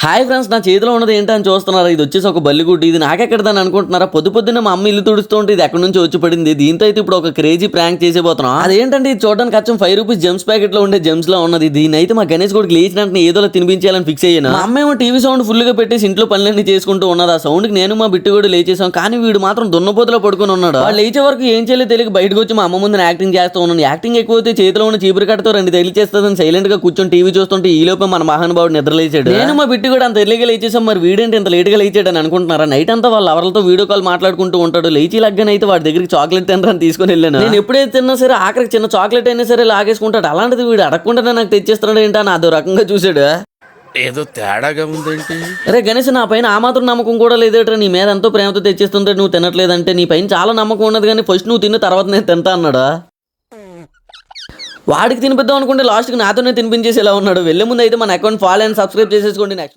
Hi friends, నా చేతిలో ఉన్నది ఏంటని చూస్తున్నారా? ఇది వచ్చేసి ఒక బల్లిగుడ్డు. ఇది నాకెక్కడదని అనుకుంటున్నారా? పొద్దున్నే మా అమ్మ ఇల్లు తుడుస్తూ ఉంటే ఇది ఎక్కడి నుంచి వచ్చి పడింది. దీంతో అయితే ఇప్పుడు ఒక క్రేజీ ప్రాంక్ చేసేపోతున్నాం. అదేంటంటే ఇది చూడడానికి అచ్చం ₹5 జెమ్స్ ప్యాకెట్ లో ఉండే జెమ్స్ లో ఉన్నది. దీని అయితే మా గణేష్ కూడా లేచినట్టు ఏదోలా తినిపించాలని ఫిక్స్ అయ్యాను. మా అమ్మ ఏమో టీవీ సౌండ్ ఫుల్ గా పెట్టేసి ఇంట్లో పనులన్నీ చేసుకుంటూ ఉన్నది. ఆ సౌండ్ కి నేను మా బిట్టు కూడా లేచేసాం. కానీ వీడు మాత్రం దున్నపోతులో పడుకుని ఉన్నాడు. వాళ్ళు లేచే వరకు ఏం చేయలేదు తెలియక బయటకు వచ్చి మా అమ్మ ముందు యాక్టింగ్ చేస్తూ ఉన్నాను. యాక్టింగ్ ఎక్కువైతే చేతిలో ఉన్న చీపురు కట్టతో రెండు తగిలిచేస్తుందని సైలెంట్ గా కూర్చొని టీవీ చూస్తుంటే ఈ లోపే మన మహానుభావుడు నిద్ర లేచాడు. నేను మా బిట్టు కూడా అంత ఎర్లీగా లేచేసాం. మరి వీడేంటి ఇంత లేట్ గా లేచాడని అనుకుంటున్నారా? నైట్ అంతా వాళ్ళ ఎవరితో వీడియో కాల్ మాట్లాడుకుంటూ ఉంటాడు. లేచి లగ్గనైతే వాడి దగ్గరికి చాక్లెట్ తినరని తీసుకుని వెళ్ళాను. నేను ఎప్పుడైతే తిన్నా సరే ఆఖరికి చిన్న చాక్లెట్ అయినా సరే లాగేసుకుంటాడు. అలాంటిది వీడు అడగకుండానే నాకు తెచ్చిస్తున్నాడు ఏంటని అదో రకంగా చూసాడు. ఏదో తేడాగా ఉందేంటి? అరే గణేష్, నా పైన ఆ మాత్రం నమ్మకం కూడా లేదేట్రా? నీ మీద ఎంతో ప్రేమతో తెచ్చిస్తుంటే నువ్వు తినట్లేదంటే నీ పైన చాలా నమ్మకం ఉన్నది, కానీ ఫస్ట్ నువ్వు తిన్న తర్వాత నేను తింటా అన్నాడు. వాడికి తినిపిద్దాం అనుకుంటే లాస్ట్కి నాతోనే తినిపించేసి ఇలా ఉన్నాడు. వెళ్ళే ముందు అయితే మన అకౌంట్ ఫాలో అండ్ సబ్స్క్రైబ్ చేసేసుకోండి. నెక్స్ట్